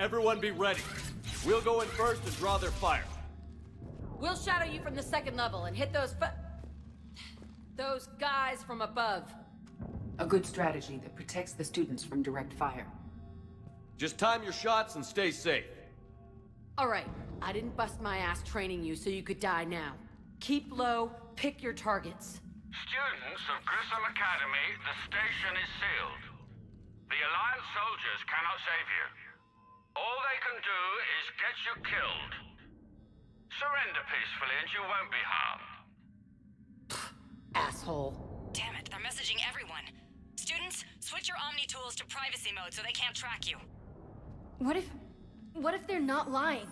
Everyone be ready. We'll go in first and draw their fire. We'll shadow you from the second level and hit those guys from above. A good strategy that protects the students from direct fire. Just time your shots and stay safe. Alright, I didn't bust my ass training you so you could die now. Keep low, pick your targets. Students of Grissom Academy, the station is sealed. The Alliance soldiers cannot save you. All they can do is get you killed. Surrender peacefully and you won't be harmed. Asshole. Damn it, they're messaging everyone. Students, switch your Omni tools to privacy mode so they can't track you. What if they're not lying?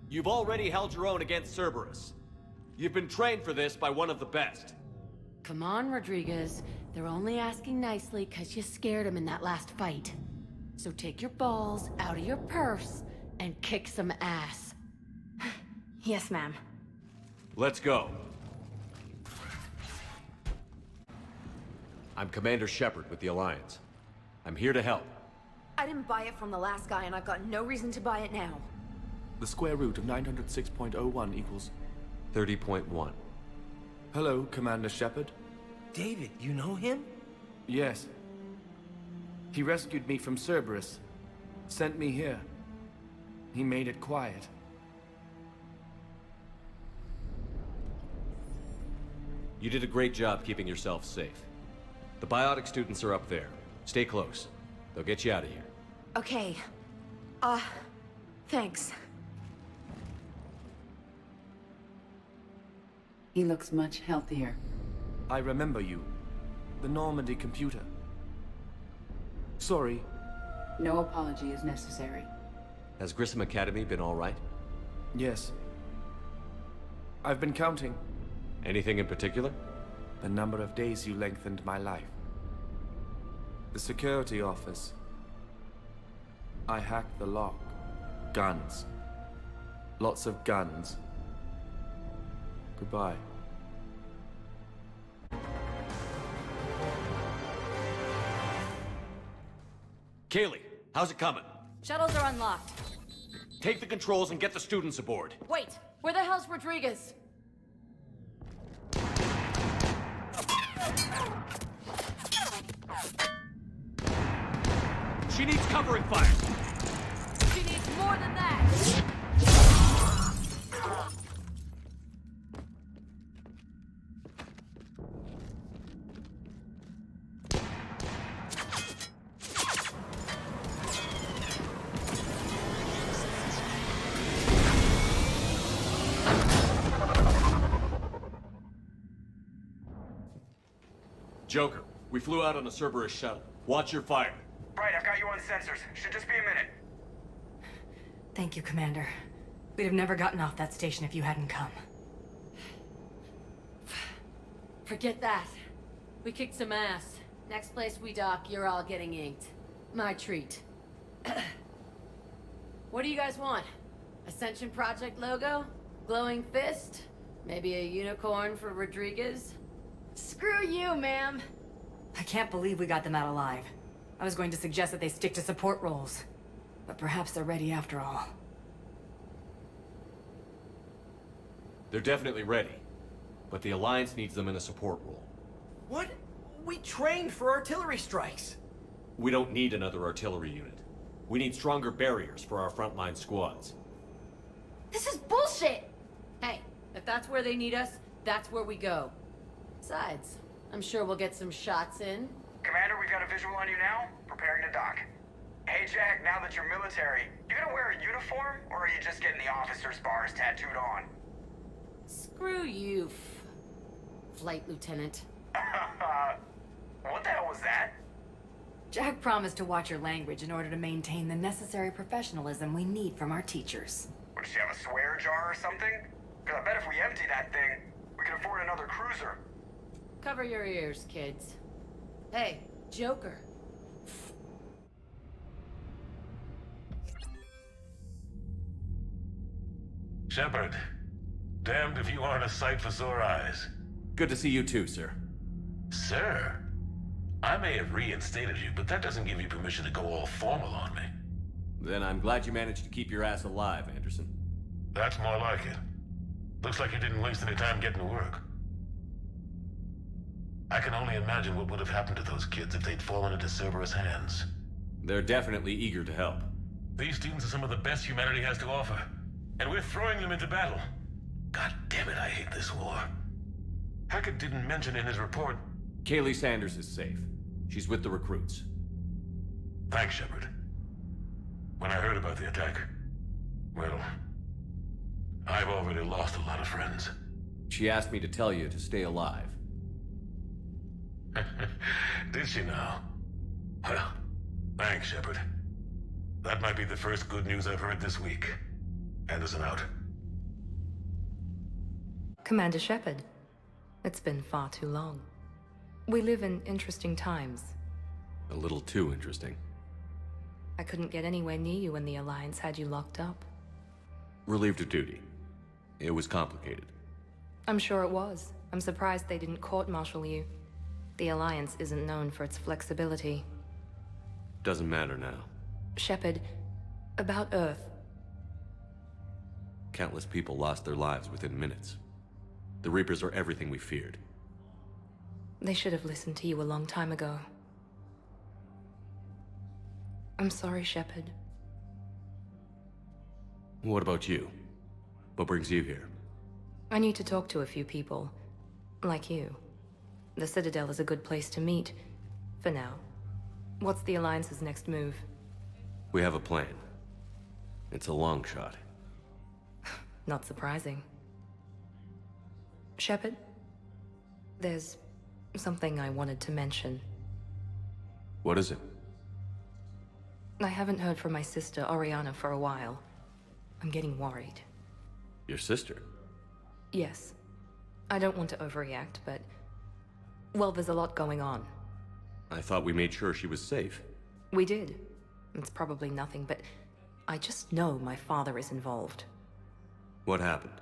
You've already held your own against Cerberus. You've been trained for this by one of the best. Come on, Rodriguez. They're only asking nicely because you scared them in that last fight. So take your balls out of your purse and kick some ass. Yes, ma'am. Let's go. I'm Commander Shepard with the Alliance. I'm here to help. I didn't buy it from the last guy, and I've got no reason to buy it now. The square root of 906.01 equals... 30.1. Hello, Commander Shepard. David, you know him? Yes. He rescued me from Cerberus. Sent me here. He made it quiet. You did a great job keeping yourself safe. The biotic students are up there. Stay close. They'll get you out of here. Okay. Thanks. He looks much healthier. I remember you. The Normandy computer. Sorry. No apology is necessary. Has Grissom Academy been all right? Yes. I've been counting. Anything in particular? The number of days you lengthened my life. The security office. I hacked the lock. Guns. Lots of guns. Goodbye. Kaylee, how's it coming? Shuttles are unlocked. Take the controls and get the students aboard. Wait, where the hell's Rodriguez? She needs covering fire. She needs more than that. Joker, we flew out on a Cerberus shuttle. Watch your fire. Right, I've got you on sensors. Should just be a minute. Thank you, Commander. We'd have never gotten off that station if you hadn't come. Forget that. We kicked some ass. Next place we dock, you're all getting inked. My treat. What do you guys want? Ascension Project logo? Glowing fist? Maybe a unicorn for Rodriguez? Screw you, ma'am. I can't believe we got them out alive. I was going to suggest that they stick to support roles. But perhaps they're ready after all. They're definitely ready. But the Alliance needs them in a support role. What? We trained for artillery strikes. We don't need another artillery unit. We need stronger barriers for our frontline squads. This is bullshit! Hey, if that's where they need us, that's where we go. Besides, I'm sure we'll get some shots in. Commander, we've got a visual on you now. Preparing to dock. Hey, Jack, now that you're military, you gonna wear a uniform, or are you just getting the officer's bars tattooed on? Screw you, Flight Lieutenant. What the hell was that? Jack promised to watch your language in order to maintain the necessary professionalism we need from our teachers. What, does she have a swear jar or something? Because I bet if we empty that thing, we can afford another cruiser. Cover your ears, kids. Hey, Joker. Shepard, damned if you aren't a sight for sore eyes. Good to see you too, sir. Sir? I may have reinstated you, but that doesn't give you permission to go all formal on me. Then I'm glad you managed to keep your ass alive, Anderson. That's more like it. Looks like you didn't waste any time getting to work. I can only imagine what would have happened to those kids if they'd fallen into Cerberus' hands. They're definitely eager to help. These students are some of the best humanity has to offer, and we're throwing them into battle. God damn it, I hate this war. Hackett didn't mention in his report... Kaylee Sanders is safe. She's with the recruits. Thanks, Shepard. When I heard about the attack, well, I've already lost a lot of friends. She asked me to tell you to stay alive. Did she now? Well, thanks, Shepard. That might be the first good news I've heard this week. Anderson out. Commander Shepard, it's been far too long. We live in interesting times. A little too interesting. I couldn't get anywhere near you when the Alliance had you locked up. Relieved of duty. It was complicated. I'm sure it was. I'm surprised they didn't court-martial you. The Alliance isn't known for its flexibility. Doesn't matter now. Shepard, about Earth. Countless people lost their lives within minutes. The Reapers are everything we feared. They should have listened to you a long time ago. I'm sorry, Shepard. What about you? What brings you here? I need to talk to a few people. Like you. The Citadel is a good place to meet. For now. What's the Alliance's next move? We have a plan. It's a long shot. Not surprising. Shepard? There's something I wanted to mention. What is it? I haven't heard from my sister, Oriana, for a while. I'm getting worried. Your sister? Yes. I don't want to overreact, but... well, there's a lot going on. I thought we made sure she was safe. We did. It's probably nothing, but... I just know my father is involved. What happened?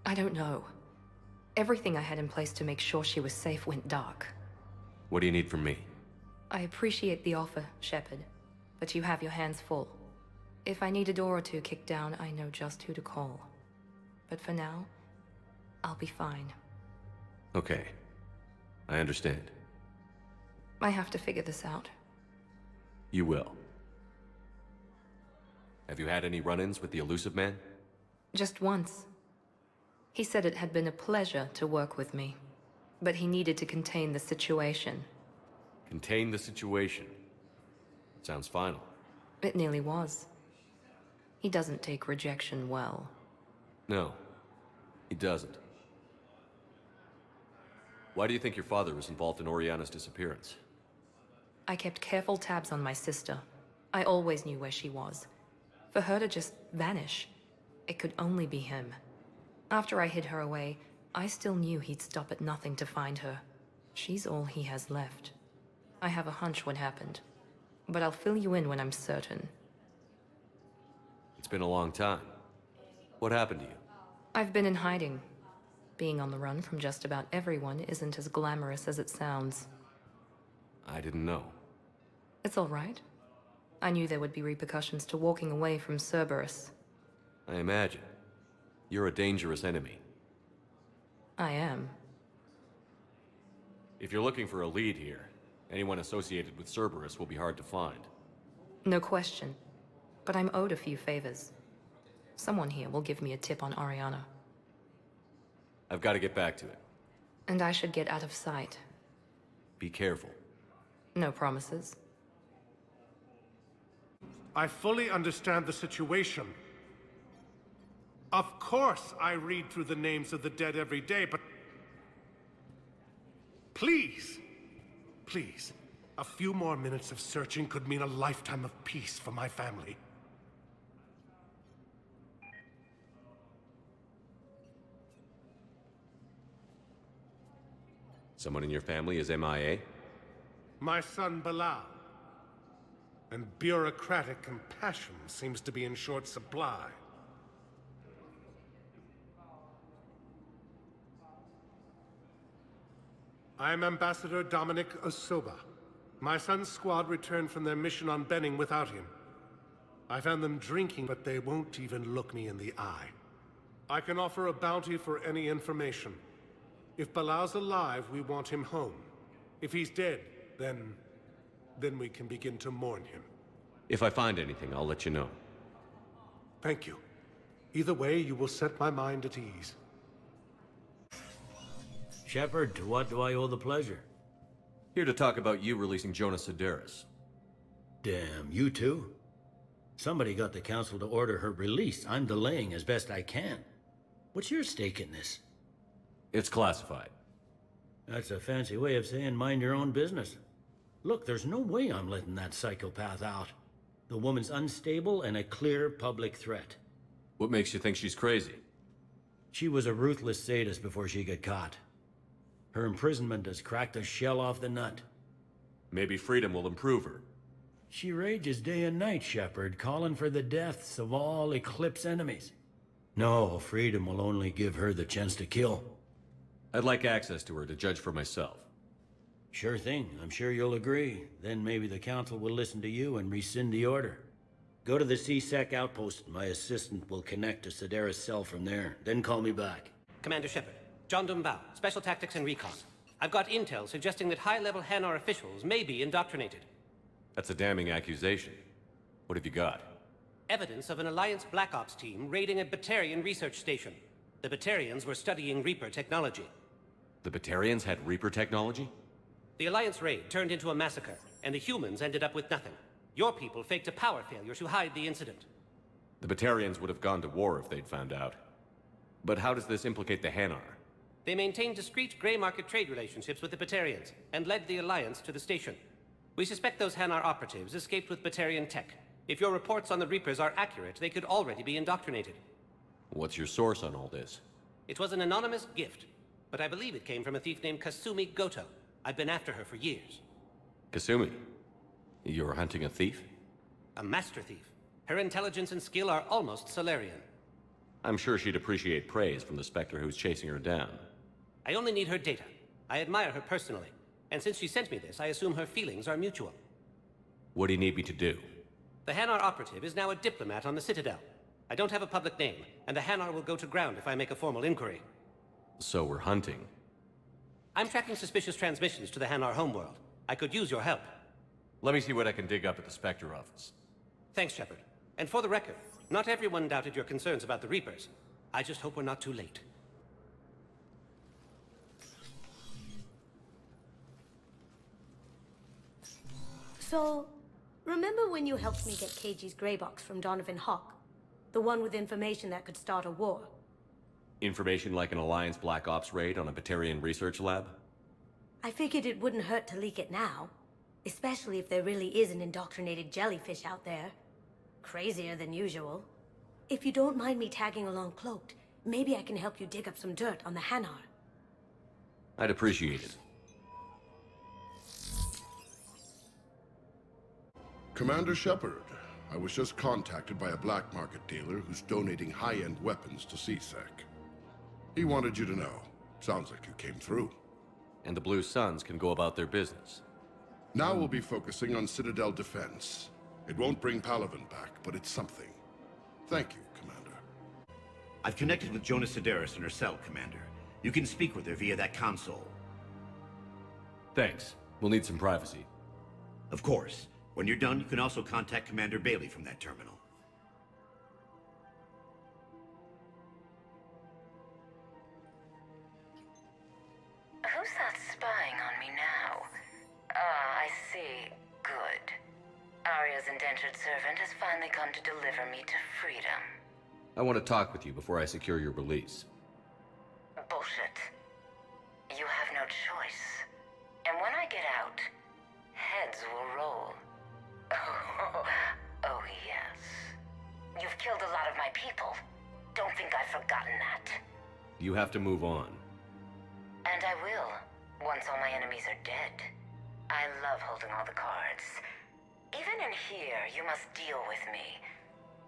I don't know. Everything I had in place to make sure she was safe went dark. What do you need from me? I appreciate the offer, Shepard, but you have your hands full. If I need a door or two kicked down, I know just who to call. But for now, I'll be fine. Okay. I understand. I have to figure this out. You will. Have you had any run-ins with the Elusive Man? Just once. He said it had been a pleasure to work with me, but he needed to contain the situation. Contain the situation. Sounds final. It nearly was. He doesn't take rejection well. No, he doesn't. Why do you think your father was involved in Oriana's disappearance? I kept careful tabs on my sister. I always knew where she was. For her to just vanish, it could only be him. After I hid her away, I still knew he'd stop at nothing to find her. She's all he has left. I have a hunch what happened, but I'll fill you in when I'm certain. It's been a long time. What happened to you? I've been in hiding. Being on the run from just about everyone isn't as glamorous as it sounds. I didn't know. It's all right. I knew there would be repercussions to walking away from Cerberus. I imagine. You're a dangerous enemy. I am. If you're looking for a lead here, anyone associated with Cerberus will be hard to find. No question. But I'm owed a few favors. Someone here will give me a tip on Oriana. I've got to get back to it. And I should get out of sight. Be careful. No promises. I fully understand the situation. Of course I read through the names of the dead every day, but... please, please, a few more minutes of searching could mean a lifetime of peace for my family. Someone in your family is MIA? My son Bilal. And bureaucratic compassion seems to be in short supply. I am Ambassador Dominic Osoba. My son's squad returned from their mission on Benning without him. I found them drinking, but they won't even look me in the eye. I can offer a bounty for any information. If Balal's alive, we want him home. If he's dead, then we can begin to mourn him. If I find anything, I'll let you know. Thank you. Either way, you will set my mind at ease. Shepard, to what do I owe the pleasure? Here to talk about you releasing Jonas Sedaris. Damn, you too? Somebody got the council to order her release. I'm delaying as best I can. What's your stake in this? It's classified. That's a fancy way of saying mind your own business. Look, there's no way I'm letting that psychopath out. The woman's unstable and a clear public threat. What makes you think she's crazy? She was a ruthless sadist before she got caught. Her imprisonment has cracked the shell off the nut. Maybe freedom will improve her. She rages day and night, Shepard, calling for the deaths of all Eclipse enemies. No, freedom will only give her the chance to kill. I'd like access to her to judge for myself. Sure thing. I'm sure you'll agree. Then maybe the council will listen to you and rescind the order. Go to the C-Sec outpost. My assistant will connect to Sedaris' cell from there. Then call me back. Commander Shepard, John Dumbao, Special Tactics and Recon. I've got intel suggesting that high-level Hanar officials may be indoctrinated. That's a damning accusation. What have you got? Evidence of an Alliance Black Ops team raiding a Batarian research station. The Batarians were studying Reaper technology. The Batarians had Reaper technology? The Alliance raid turned into a massacre, and the humans ended up with nothing. Your people faked a power failure to hide the incident. The Batarians would have gone to war if they'd found out. But how does this implicate the Hanar? They maintained discreet gray market trade relationships with the Batarians, and led the Alliance to the station. We suspect those Hanar operatives escaped with Batarian tech. If your reports on the Reapers are accurate, they could already be indoctrinated. What's your source on all this? It was an anonymous gift, but I believe it came from a thief named Kasumi Goto. I've been after her for years. Kasumi? You're hunting a thief? A master thief. Her intelligence and skill are almost Solarian. I'm sure she'd appreciate praise from the Spectre who's chasing her down. I only need her data. I admire her personally. And since she sent me this, I assume her feelings are mutual. What do you need me to do? The Hanar operative is now a diplomat on the Citadel. I don't have a public name, and the Hanar will go to ground if I make a formal inquiry. So we're hunting. I'm tracking suspicious transmissions to the Hanar homeworld. I could use your help. Let me see what I can dig up at the Spectre office. Thanks, Shepard. And for the record, not everyone doubted your concerns about the Reapers. I just hope we're not too late. So, remember when you helped me get KG's grey box from Donovan Hawk? The one with information that could start a war? Information like an Alliance Black Ops raid on a Batarian research lab? I figured it wouldn't hurt to leak it now. Especially if there really is an indoctrinated jellyfish out there. Crazier than usual. If you don't mind me tagging along cloaked, maybe I can help you dig up some dirt on the Hanar. I'd appreciate it. Commander Shepard, I was just contacted by a black market dealer who's donating high-end weapons to C-Sec. He wanted you to know. Sounds like you came through. And the Blue Suns can go about their business. Now we'll be focusing on Citadel defense. It won't bring Palaven back, but it's something. Thank you, Commander. I've connected with Jonas Sedaris in her cell, Commander. You can speak with her via that console. Thanks. We'll need some privacy. Of course. When you're done, you can also contact Commander Bailey from that terminal. Who's that spying on me now? Ah, I see. Good. Arya's indentured servant has finally come to deliver me to freedom. I want to talk with you before I secure your release. Bullshit. You have no choice. And when I get out, heads will roll. Oh, yes. You've killed a lot of my people. Don't think I've forgotten that. You have to move on. And I will, once all my enemies are dead. I love holding all the cards. Even in here, you must deal with me.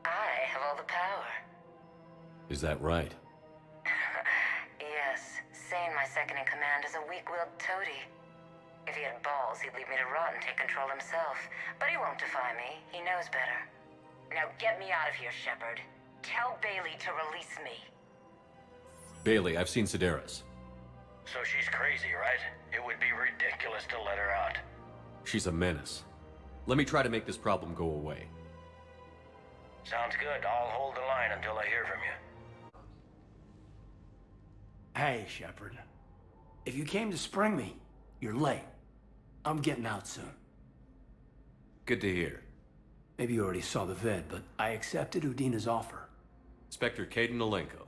I have all the power. Is that right? Yes, Sane, my second in command, is a weak-willed toady. If he had balls, he'd leave me to rot and take control himself. But he won't defy me. He knows better. Now get me out of here, Shepard. Tell Bailey to release me. Bailey, I've seen Sedaris. So she's crazy, right? It would be ridiculous to let her out. She's a menace. Let me try to make this problem go away. Sounds good. I'll hold the line until I hear from you. Hey, Shepard. If you came to spring me, you're late. I'm getting out soon. Good to hear. Maybe you already saw the vid, but I accepted Udina's offer. Inspector Kaidan Alenko.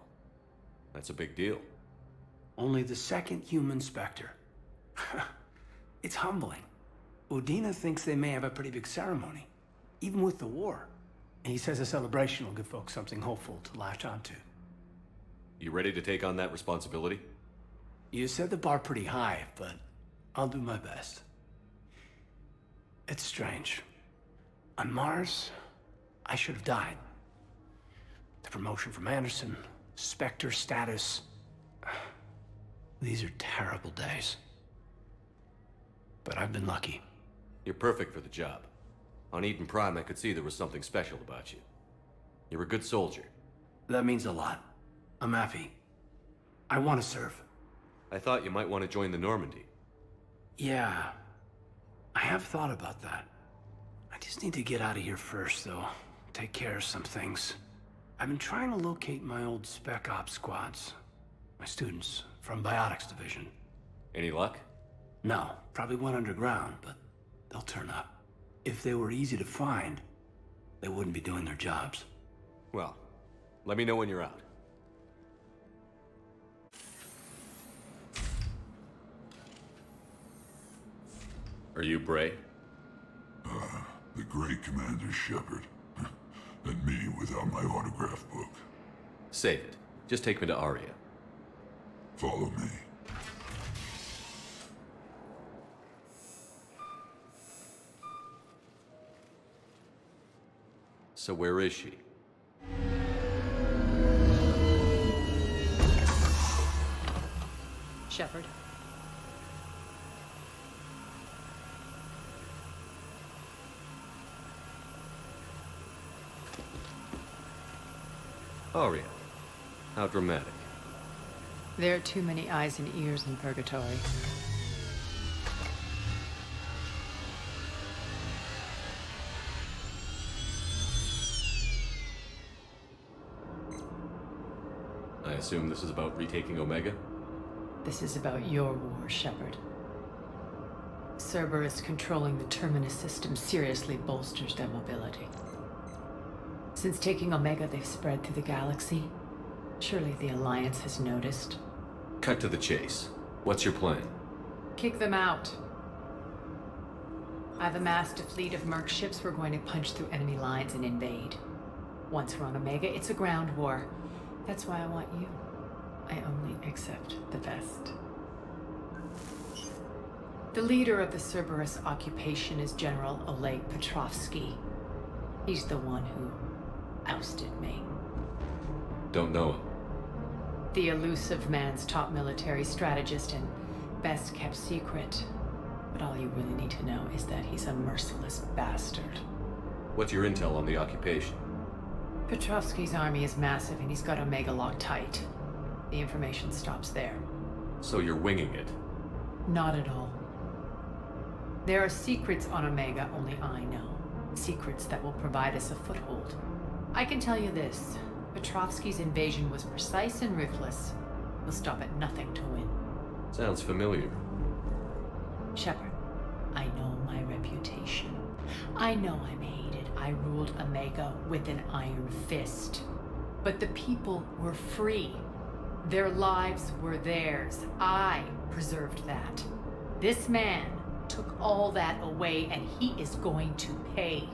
That's a big deal. Only the second human Spectre. It's humbling. Udina thinks they may have a pretty big ceremony, even with the war. And he says a celebration will give folks something hopeful to latch onto. You ready to take on that responsibility? You set the bar pretty high, but I'll do my best. It's strange. On Mars, I should have died. The promotion from Anderson, Spectre status. These are terrible days. But I've been lucky. You're perfect for the job. On Eden Prime, I could see there was something special about you. You're a good soldier. That means a lot. I'm happy. I want to serve. I thought you might want to join the Normandy. Yeah. I have thought about that. I just need to get out of here first, though. Take care of some things. I've been trying to locate my old Spec Ops squads. My students from Biotics Division. Any luck? No, probably went underground, but they'll turn up. If they were easy to find, they wouldn't be doing their jobs. Well, let me know when you're out. Are you Bray? The great Commander Shepard. And me without my autograph book. Save it. Just take me to Aria. Follow me. So where is she? Shepard. Aria. How dramatic. There are too many eyes and ears in Purgatory. I assume this is about retaking Omega? This is about your war, Shepard. Cerberus controlling the Terminus system seriously bolsters their mobility. Since taking Omega, they've spread through the galaxy. Surely the Alliance has noticed. Cut to the chase. What's your plan? Kick them out. I've amassed a fleet of merc ships. We're going to punch through enemy lines and invade. Once we're on Omega, it's a ground war. That's why I want you. I only accept the best. The leader of the Cerberus occupation is General Oleg Petrovsky. He's the one who ousted me. Don't know him. The elusive man's top military strategist and best kept secret. But all you really need to know is that he's a merciless bastard. What's your intel on the occupation? Petrovsky's army is massive and he's got Omega locked tight. The information stops there. So you're winging it? Not at all. There are secrets on Omega only I know. Secrets that will provide us a foothold. I can tell you this. Petrovsky's invasion was precise and ruthless. He'll stop at nothing to win. Sounds familiar. Shepard, I know my reputation. I know I'm hated. I ruled Omega with an iron fist. But the people were free. Their lives were theirs. I preserved that. This man took all that away, and he is going to pay.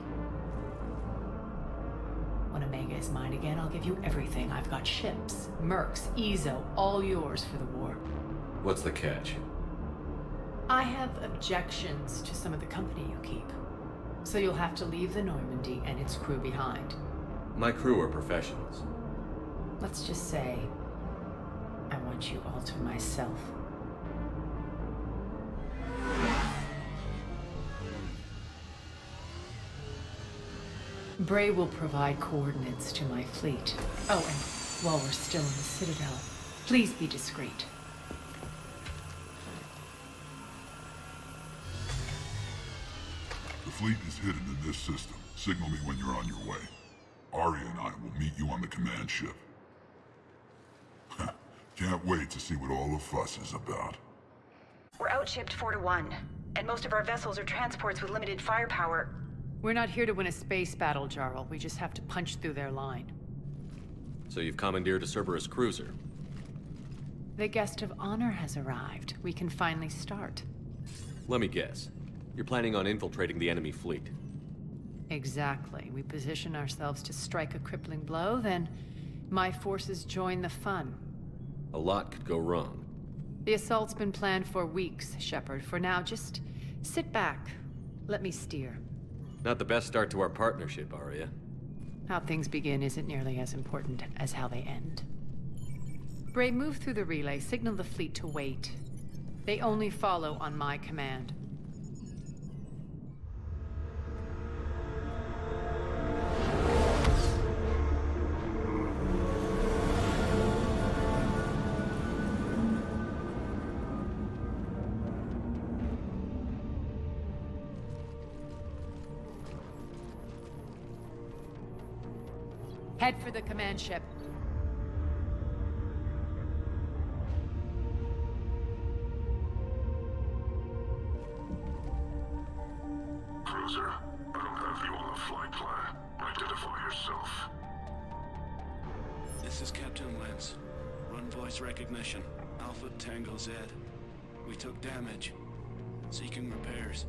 When Omega is mine again, I'll give you everything. I've got ships, mercs, Ezo, all yours for the war. What's the catch? I have objections to some of the company you keep. So you'll have to leave the Normandy and its crew behind. My crew are professionals. Let's just say, I want you all to myself. Bray will provide coordinates to my fleet. Oh, and while we're still in the Citadel, please be discreet. The fleet is hidden in this system. Signal me when you're on your way. Arya and I will meet you on the command ship. Can't wait to see what all the fuss is about. We're outshipped 4-1, and most of our vessels are transports with limited firepower. We're not here to win a space battle, Jarl. We just have to punch through their line. So you've commandeered a Cerberus cruiser. The guest of honor has arrived. We can finally start. Let me guess. You're planning on infiltrating the enemy fleet. Exactly. We position ourselves to strike a crippling blow, then my forces join the fun. A lot could go wrong. The assault's been planned for weeks, Shepard. For now, just sit back. Let me steer. Not the best start to our partnership, Arya. How things begin isn't nearly as important as how they end. Bray, move through the relay. Signal the fleet to wait. They only follow on my command. Head for the command ship. Cruiser, I don't have you on the flight plan. Identify yourself. This is Captain Lance. Run voice recognition. Alpha Tango Z. We took damage. Seeking repairs.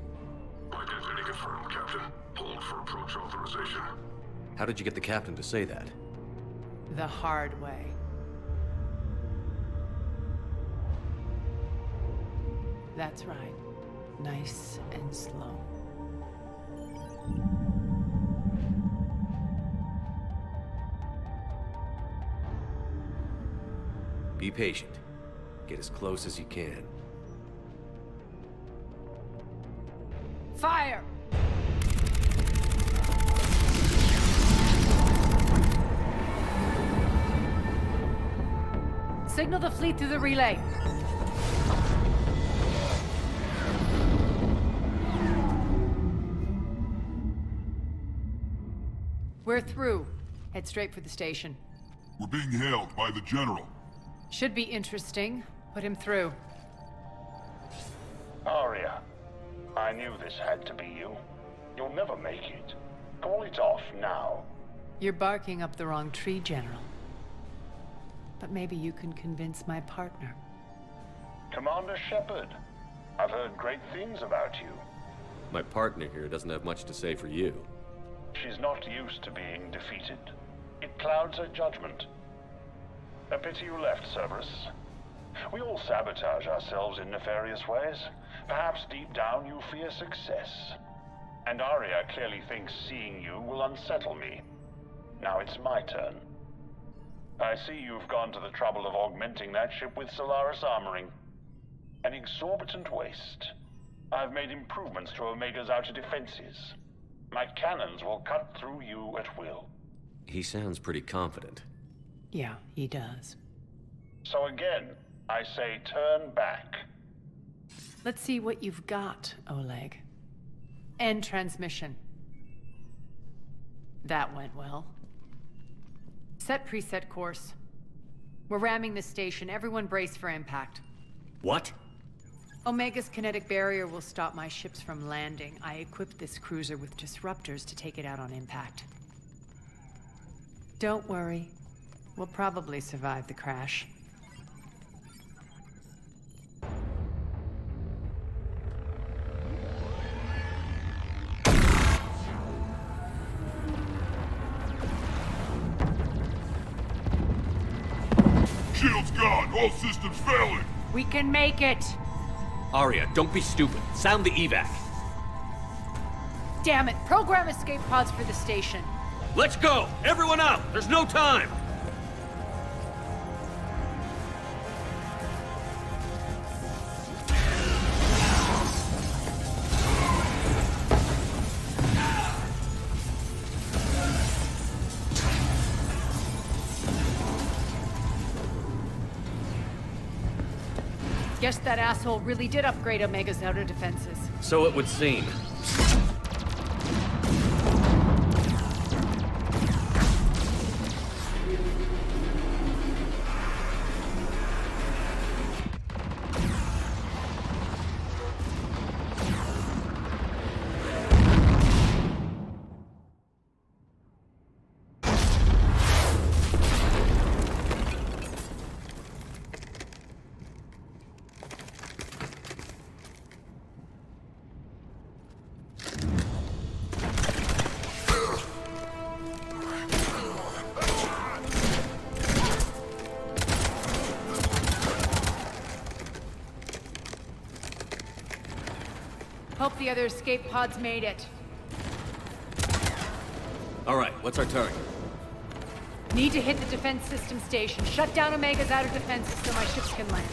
Identity confirmed, Captain. Hold for approach authorization. How did you get the captain to say that? The hard way. That's right. Nice and slow. Be patient. Get as close as you can. Fire! Signal the fleet through the relay. We're through. Head straight for the station. We're being hailed by the General. Should be interesting. Put him through. Arya, I knew this had to be you. You'll never make it. Call it off now. You're barking up the wrong tree, General. But maybe you can convince my partner. Commander Shepard, I've heard great things about you. My partner here doesn't have much to say for you. She's not used to being defeated. It clouds her judgment. A pity you left, Cerberus. We all sabotage ourselves in nefarious ways. Perhaps deep down you fear success. And Arya clearly thinks seeing you will unsettle me. Now it's my turn. I see you've gone to the trouble of augmenting that ship with Solaris armoring. An exorbitant waste. I've made improvements to Omega's outer defenses. My cannons will cut through you at will. He sounds pretty confident. Yeah, he does. So again, I say turn back. Let's see what you've got, Oleg. End transmission. That went well. Set preset course. We're ramming the station. Everyone brace for impact. What? Omega's kinetic barrier will stop my ships from landing. I equipped this cruiser with disruptors to take it out on impact. Don't worry. We'll probably survive the crash. Shield's gone! All systems failing! We can make it! Arya, don't be stupid. Sound the evac. Damn it! Program escape pods for the station. Let's go! Everyone out! There's no time! Guess that asshole really did upgrade Omega's outer defenses. So it would seem. Hope the other escape pods made it. All right, what's our target? Need to hit the defense system station. Shut down Omega's outer defenses so my ships can land.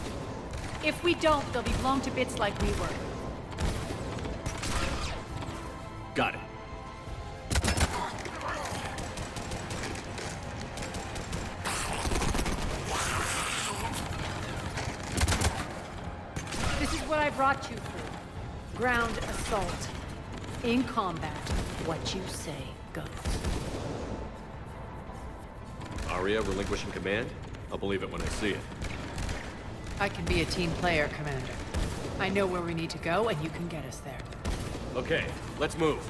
If we don't, they'll be blown to bits like we were. Got it. This is what I brought you for. Ground assault. In combat, what you say goes. Aria relinquishing command? I'll believe it when I see it. I can be a team player, Commander. I know where we need to go, and you can get us there. Okay, let's move.